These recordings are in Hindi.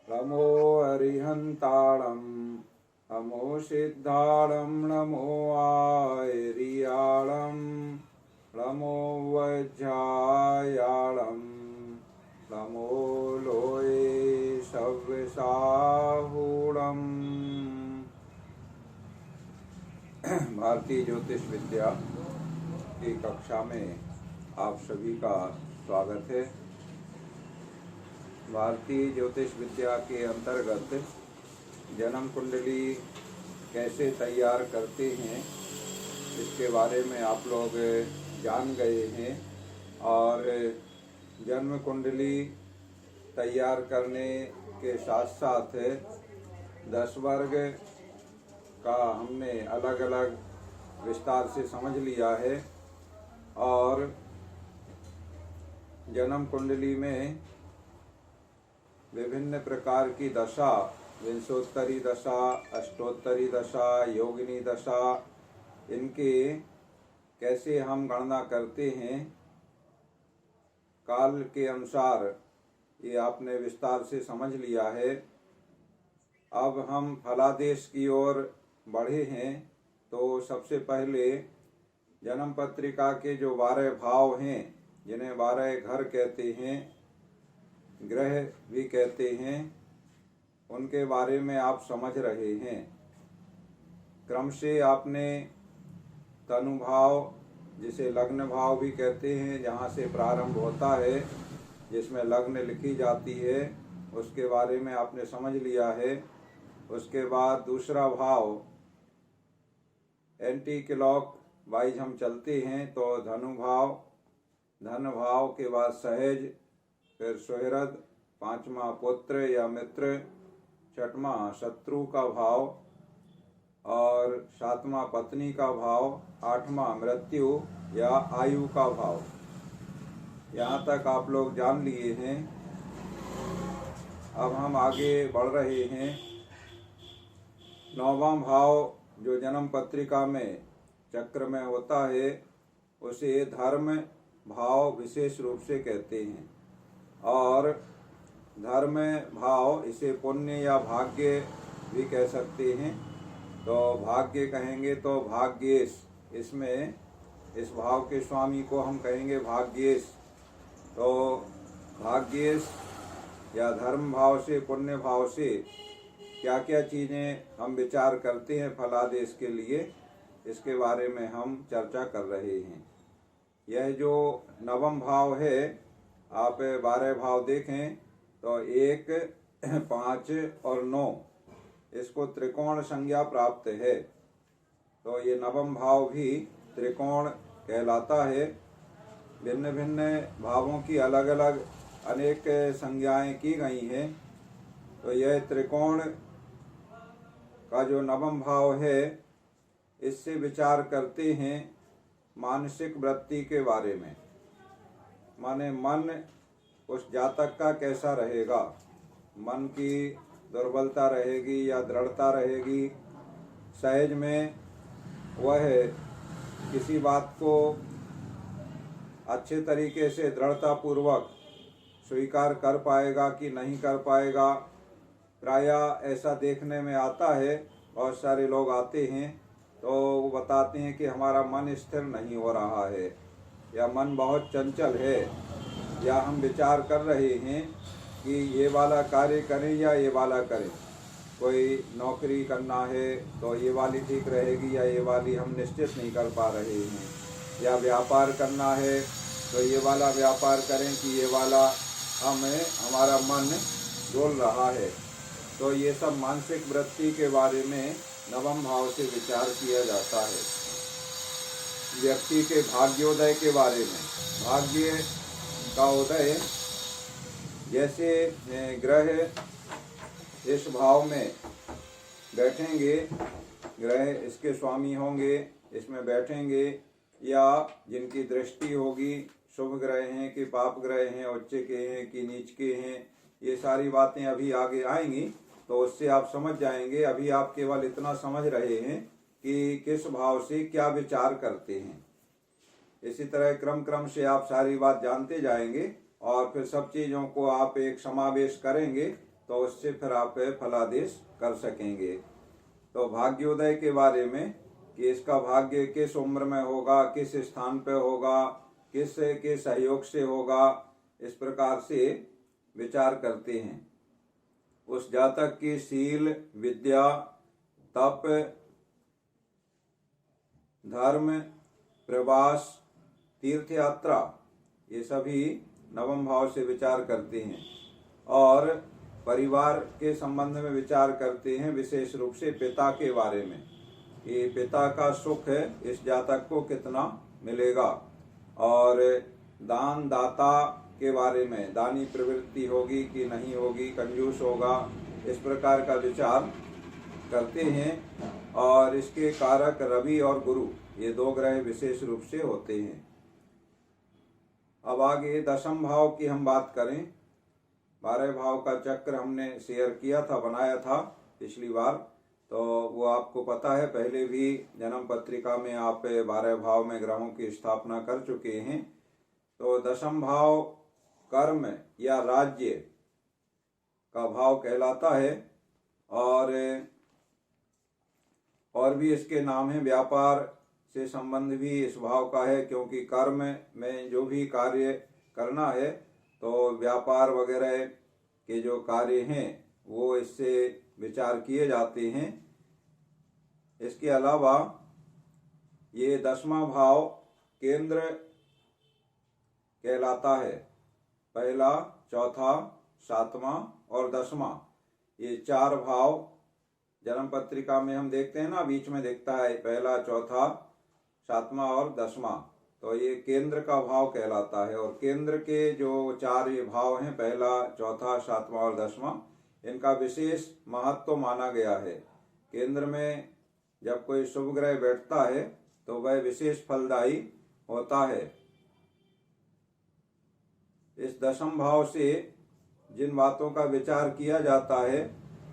नमो अरिहन्ताणं नमो सिद्धाणं नमो आयरियाणं नमो वज्रायाणं नमो लोये सव्यसाहूणम्। भारतीय ज्योतिष विद्या की कक्षा में आप सभी का स्वागत है। भारतीय ज्योतिष विद्या के अंतर्गत जन्म कुंडली कैसे तैयार करते हैं इसके बारे में आप लोग जान गए हैं और जन्म कुंडली तैयार करने के साथ साथ 10 वर्ग का हमने अलग अलग विस्तार से समझ लिया है और जन्म कुंडली में विभिन्न प्रकार की दशा, विंशोत्तरी दशा, अष्टोत्तरी दशा, योगिनी दशा, इनके कैसे हम गणना करते हैं काल के अनुसार, ये आपने विस्तार से समझ लिया है। अब हम फलादेश की ओर बढ़े हैं तो सबसे पहले जन्म पत्रिका के जो 12 भाव हैं, जिन्हें 12 घर कहते हैं, ग्रह भी कहते हैं, उनके बारे में आप समझ रहे हैं। क्रम से आपने तनु भाव, जिसे लग्न भाव भी कहते हैं, जहाँ से प्रारंभ होता है, जिसमें लग्न लिखी जाती है, उसके बारे में आपने समझ लिया है। उसके बाद दूसरा भाव एंटी क्लॉक वाइज हम चलते हैं तो धनु भाव, धन भाव के बाद सहज, फिर सुहृद, 5वां पुत्र या मित्र, 6वां शत्रु का भाव और 7वां पत्नी का भाव, 8वां मृत्यु या आयु का भाव। यहाँ तक आप लोग जान लिए हैं। अब हम आगे बढ़ रहे हैं। 9वां भाव जो जन्म पत्रिका में चक्र में होता है उसे धर्म भाव विशेष रूप से कहते हैं और धर्म भाव इसे पुण्य या भाग्य भी कह सकते हैं। तो भाग्य कहेंगे तो भाग्येश, इसमें इस भाव के स्वामी को हम कहेंगे भाग्येश। तो भाग्येश या धर्म भाव से, पुण्य भाव से क्या क्या चीज़ें हम विचार करते हैं फलादेश के लिए, इसके बारे में हम चर्चा कर रहे हैं। यह जो 9वां भाव है, आप 12 भाव देखें तो 1, 5 और 9, इसको त्रिकोण संज्ञा प्राप्त है। तो ये 9वां भाव भी त्रिकोण कहलाता है। भिन्न भिन्न भावों की अलग अलग अनेक संज्ञाएं की गई हैं। तो यह त्रिकोण का जो 9वां भाव है, इससे विचार करते हैं मानसिक वृत्ति के बारे में। माने मन उस जातक का कैसा रहेगा, मन की दुर्बलता रहेगी या दृढ़ता रहेगी, सहज में वह किसी बात को अच्छे तरीके से दृढ़तापूर्वक स्वीकार कर पाएगा कि नहीं कर पाएगा। प्रायः ऐसा देखने में आता है, बहुत सारे लोग आते हैं तो वो बताते हैं कि हमारा मन स्थिर नहीं हो रहा है या मन बहुत चंचल है, या हम विचार कर रहे हैं कि ये वाला कार्य करें या ये वाला करें। कोई नौकरी करना है तो ये वाली ठीक रहेगी या ये वाली हम निश्चित नहीं कर पा रहे हैं, या व्यापार करना है तो ये वाला व्यापार करें कि ये वाला हमारा मन डोल रहा है। तो ये सब मानसिक वृत्ति के बारे में 9वां भाव से विचार किया जाता है। व्यक्ति के भाग्योदय के बारे में, भाग्य का उदय, जैसे ग्रह इस भाव में बैठेंगे, ग्रह इसके स्वामी होंगे, इसमें बैठेंगे, या जिनकी दृष्टि होगी, शुभ ग्रह हैं कि पाप ग्रह हैं, उच्च के हैं कि नीच के हैं, ये सारी बातें अभी आगे आएंगी तो उससे आप समझ जाएंगे। अभी आप केवल इतना समझ रहे हैं कि किस भाव से क्या विचार करते हैं। इसी तरह क्रम क्रम से आप सारी बात जानते जाएंगे और फिर सब चीज़ों को आप एक समावेश करेंगे तो उससे फिर आप फलादेश कर सकेंगे। तो भाग्योदय के बारे में कि इसका भाग्य किस उम्र में होगा, किस स्थान पे होगा, किस के सहयोग से होगा, इस प्रकार से विचार करते हैं। उस जातक की शील, विद्या, तप, धर्म, प्रवास, तीर्थ यात्रा, ये सभी नवम भाव से विचार करते हैं। और परिवार के संबंध में विचार करते हैं, विशेष रूप से पिता के बारे में कि पिता का सुख इस जातक को कितना मिलेगा। और दान दाता के बारे में, दानी प्रवृत्ति होगी कि नहीं होगी, कंजूस होगा, इस प्रकार का विचार करते हैं। और इसके कारक रवि और गुरु, ये दो ग्रह विशेष रूप से होते हैं। अब आगे दशम भाव की हम बात करें। 12 भाव का चक्र हमने शेयर किया था, बनाया था पिछली बार, तो वो आपको पता है। पहले भी जन्म पत्रिका में आप 12 भाव में ग्रहों की स्थापना कर चुके हैं। तो दशम भाव कर्म या राज्य का भाव कहलाता है। और भी इसके नाम है। व्यापार से संबंध भी इस भाव का है, क्योंकि कर्म में जो भी कार्य करना है तो व्यापार वगैरह के जो कार्य हैं वो इससे विचार किए जाते हैं। इसके अलावा ये 10वां भाव केंद्र कहलाता है। पहला, चौथा, 7वां और 10वां, ये 4 भाव जन्म पत्रिका में हम देखते हैं ना, बीच में दिखता है पहला, चौथा, 7वां और 10वां, तो ये केंद्र का भाव कहलाता है। और केंद्र के जो 4 ये भाव हैं, पहला, चौथा, 7वां और 10वां, इनका विशेष महत्व माना गया है। केंद्र में जब कोई शुभ ग्रह बैठता है तो वह विशेष फलदायी होता है। इस दशम भाव से जिन बातों का विचार किया जाता है,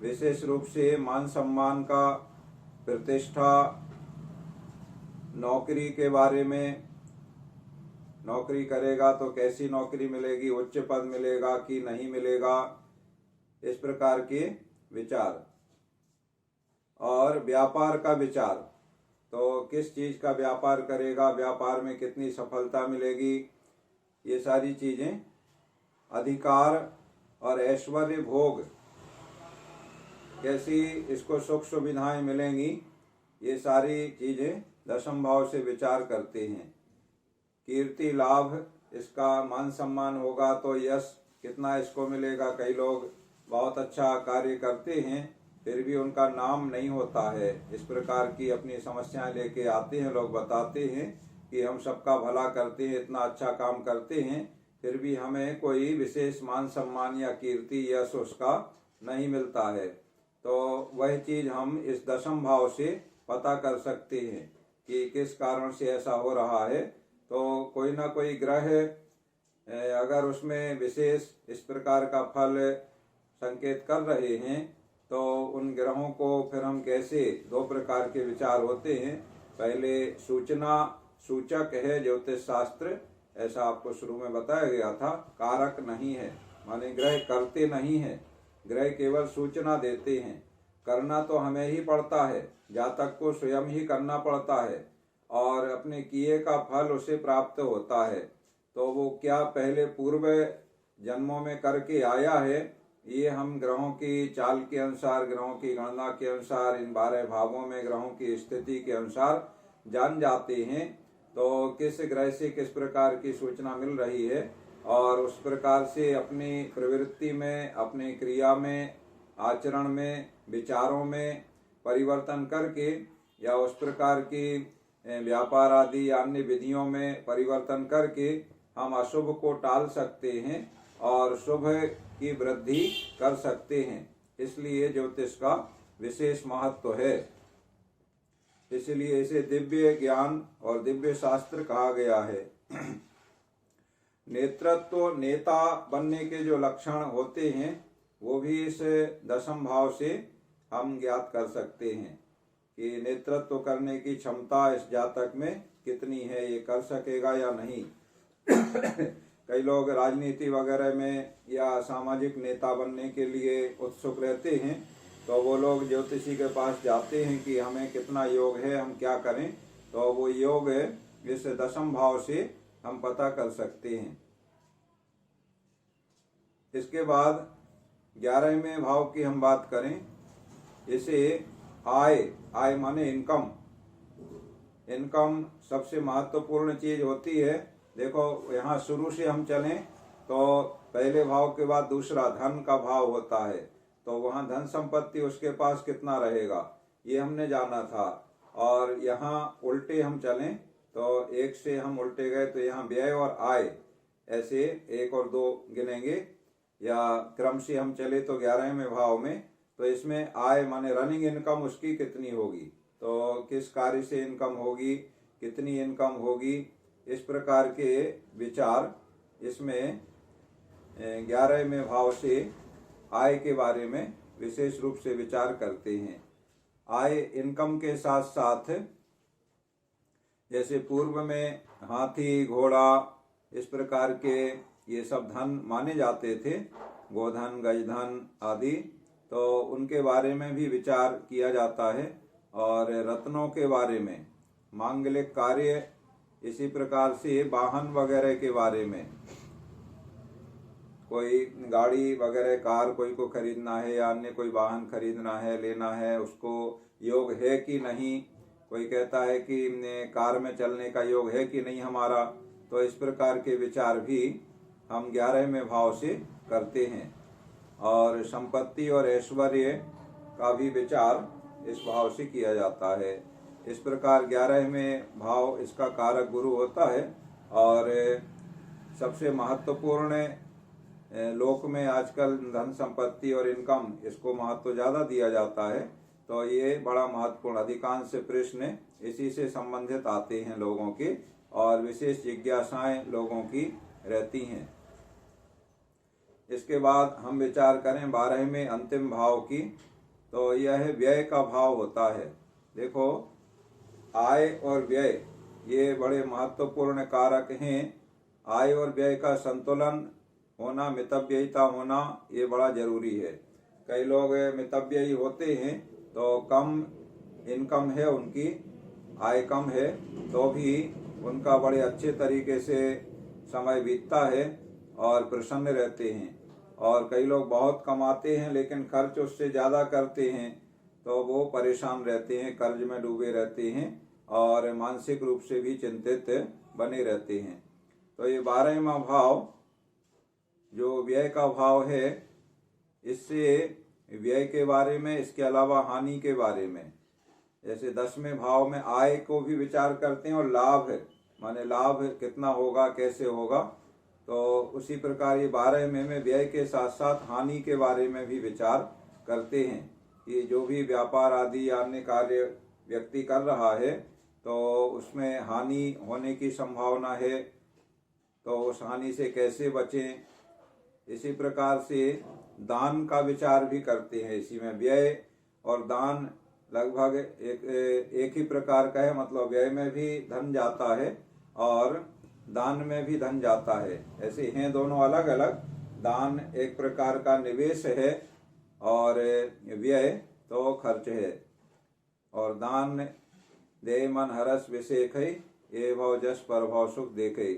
विशेष रूप से मान सम्मान का, प्रतिष्ठा, नौकरी के बारे में, नौकरी करेगा तो कैसी नौकरी मिलेगी, उच्च पद मिलेगा कि नहीं मिलेगा, इस प्रकार के विचार। और व्यापार का विचार, तो किस चीज का व्यापार करेगा, व्यापार में कितनी सफलता मिलेगी, ये सारी चीजें। अधिकार और ऐश्वर्य भोग, कैसी इसको सुख सुविधाएं मिलेंगी, ये सारी चीजें दशम भाव से विचार करते हैं। कीर्ति लाभ, इसका मान सम्मान होगा तो यश कितना इसको मिलेगा। कई लोग बहुत अच्छा कार्य करते हैं फिर भी उनका नाम नहीं होता है, इस प्रकार की अपनी समस्याएं लेके आते हैं। लोग बताते हैं कि हम सबका भला करते हैं, इतना अच्छा काम करते हैं, फिर भी हमें कोई विशेष मान सम्मान या कीर्ति यश उसका नहीं मिलता है। तो वह चीज हम इस दशम भाव से पता कर सकते हैं कि किस कारण से ऐसा हो रहा है। तो कोई ना कोई ग्रह अगर उसमें विशेष इस प्रकार का फल संकेत कर रहे हैं तो उन ग्रहों को फिर हम कैसे, 2 प्रकार के विचार होते हैं। पहले सूचना सूचक है ज्योतिष शास्त्र, ऐसा आपको शुरू में बताया गया था, कारक नहीं है, माने ग्रह करते नहीं है, ग्रह केवल सूचना देते हैं। करना तो हमें ही पड़ता है, जातक को स्वयं ही करना पड़ता है और अपने किए का फल उसे प्राप्त होता है। तो वो क्या पहले पूर्व जन्मों में करके आया है, ये हम ग्रहों की चाल के अनुसार, ग्रहों की गणना के अनुसार, इन 12 भावों में ग्रहों की स्थिति के अनुसार जान जाते हैं। तो किस ग्रह से किस प्रकार की सूचना मिल रही है और उस प्रकार से अपनी प्रवृत्ति में, अपनी क्रिया में, आचरण में, विचारों में परिवर्तन करके या उस प्रकार की व्यापार आदि अन्य विधियों में परिवर्तन करके हम अशुभ को टाल सकते हैं और शुभ की वृद्धि कर सकते हैं। इसलिए ज्योतिष का विशेष महत्व है, इसलिए इसे दिव्य ज्ञान और दिव्य शास्त्र कहा गया है। नेतृत्व, नेता बनने के जो लक्षण होते हैं वो भी इस दशम भाव से हम ज्ञात कर सकते हैं कि नेतृत्व करने की क्षमता इस जातक में कितनी है, ये कर सकेगा या नहीं। कई लोग राजनीति वगैरह में या सामाजिक नेता बनने के लिए उत्सुक रहते हैं, तो वो लोग ज्योतिषी के पास जाते हैं कि हमें कितना योग है, हम क्या करें। तो वो योग इस दशम भाव से हम पता कर सकते हैं। इसके बाद 11वें भाव की हम बात करें, इसे आय माने इनकम सबसे महत्वपूर्ण चीज होती है। देखो यहाँ शुरू से हम चलें तो पहले भाव के बाद दूसरा धन का भाव होता है, तो वहाँ धन संपत्ति उसके पास कितना रहेगा ये हमने जाना था। और यहाँ उल्टे हम चलें तो एक से हम उल्टे गए तो यहाँ व्यय और आय ऐसे 1 और 2 गिनेंगे, या क्रम से हम चले तो 11वें भाव में, तो इसमें आय माने रनिंग इनकम उसकी कितनी होगी, तो किस कार्य से इनकम होगी, कितनी इनकम होगी, इस प्रकार के विचार इसमें 11वें भाव से आय के बारे में विशेष रूप से विचार करते हैं। आय इनकम के साथ साथ जैसे पूर्व में हाथी घोड़ा इस प्रकार के ये सब धन माने जाते थे, गोधन गजधन आदि, तो उनके बारे में भी विचार किया जाता है। और रत्नों के बारे में, मांगलिक कार्य, इसी प्रकार से वाहन वगैरह के बारे में, कोई गाड़ी वगैरह कार कोई को खरीदना है या अन्य कोई वाहन खरीदना है लेना है, उसको योग है कि नहीं, कोई कहता है कि कार में चलने का योग है कि नहीं हमारा, तो इस प्रकार के विचार भी हम 11वें भाव से करते हैं। और संपत्ति और ऐश्वर्य का भी विचार इस भाव से किया जाता है। इस प्रकार 11वें भाव इसका कारक गुरु होता है। और सबसे महत्वपूर्ण लोक में आजकल धन संपत्ति और इनकम, इसको महत्व ज्यादा दिया जाता है, तो ये बड़ा महत्वपूर्ण, अधिकांश प्रश्न इसी से संबंधित आते हैं लोगों के, और विशेष जिज्ञासाएं लोगों की रहती हैं। इसके बाद हम विचार करें 12वें अंतिम भाव की, तो यह व्यय का भाव होता है। देखो आय और व्यय ये बड़े महत्वपूर्ण कारक हैं। आय और व्यय का संतुलन होना, मितव्ययिता होना, ये बड़ा जरूरी है। कई लोग मितव्ययी होते हैं, तो कम इनकम है उनकी, आय कम है, तो भी उनका बड़े अच्छे तरीके से समय बीतता है और प्रसन्न रहते हैं। और कई लोग बहुत कमाते हैं लेकिन खर्च उससे ज़्यादा करते हैं, तो वो परेशान रहते हैं, कर्ज में डूबे रहते हैं और मानसिक रूप से भी चिंतित बने रहते हैं। तो ये 12वां भाव जो व्यय का भाव है, इससे व्यय के बारे में, इसके अलावा हानि के बारे में, जैसे 10वें भाव में आय को भी विचार करते हैं और लाभ माने लाभ कितना होगा, कैसे होगा, तो उसी प्रकार ये 12वें में व्यय के साथ साथ हानि के बारे में भी विचार करते हैं कि जो भी व्यापार आदि या अन्य कार्य व्यक्ति कर रहा है तो उसमें हानि होने की संभावना है, तो उस हानि से कैसे बचें। इसी प्रकार से दान का विचार भी करते हैं। इसी में व्यय और दान लगभग एक ही प्रकार का है, मतलब व्यय में भी धन जाता है और दान में भी धन जाता है, ऐसे हैं दोनों अलग अलग। दान एक प्रकार का निवेश है और व्यय तो खर्च है। और दान दे मन हरस विषेख ये भव जस पर भव सुख देखे,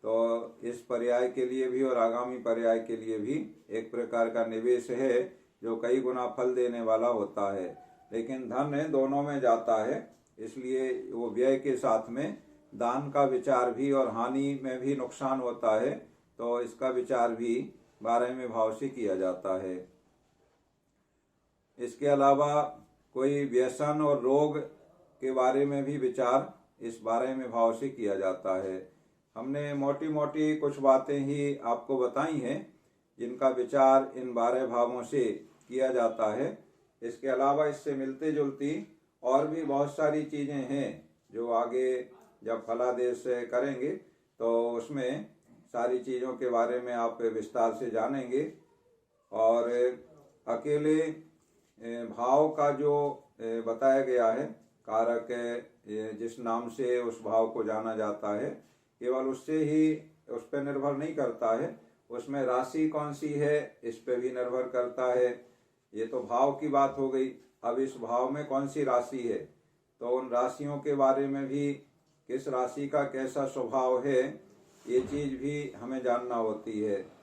तो इस पर्याय के लिए भी और आगामी पर्याय के लिए भी एक प्रकार का निवेश है जो कई गुना फल देने वाला होता है। लेकिन धन दोनों में जाता है, इसलिए वो व्यय के साथ में दान का विचार भी और हानि में भी नुकसान होता है, तो इसका विचार भी 12वें भाव से किया जाता है। इसके अलावा कोई व्यसन और रोग के बारे में भी विचार इस 12वें भाव से किया जाता है। हमने मोटी मोटी कुछ बातें ही आपको बताई हैं जिनका विचार इन 12 भावों से किया जाता है। इसके अलावा इससे मिलती जुलती और भी बहुत सारी चीजें हैं जो आगे जब फलादेश करेंगे तो उसमें सारी चीज़ों के बारे में आप विस्तार से जानेंगे। और अकेले भाव का जो बताया गया है कारक जिस नाम से उस भाव को जाना जाता है, केवल उससे ही उस पर निर्भर नहीं करता है, उसमें राशि कौन सी है इस पे भी निर्भर करता है। ये तो भाव की बात हो गई। अब इस भाव में कौन सी राशि है, तो उन राशियों के बारे में भी, किस राशि का कैसा स्वभाव है, ये चीज भी हमें जानना होती है।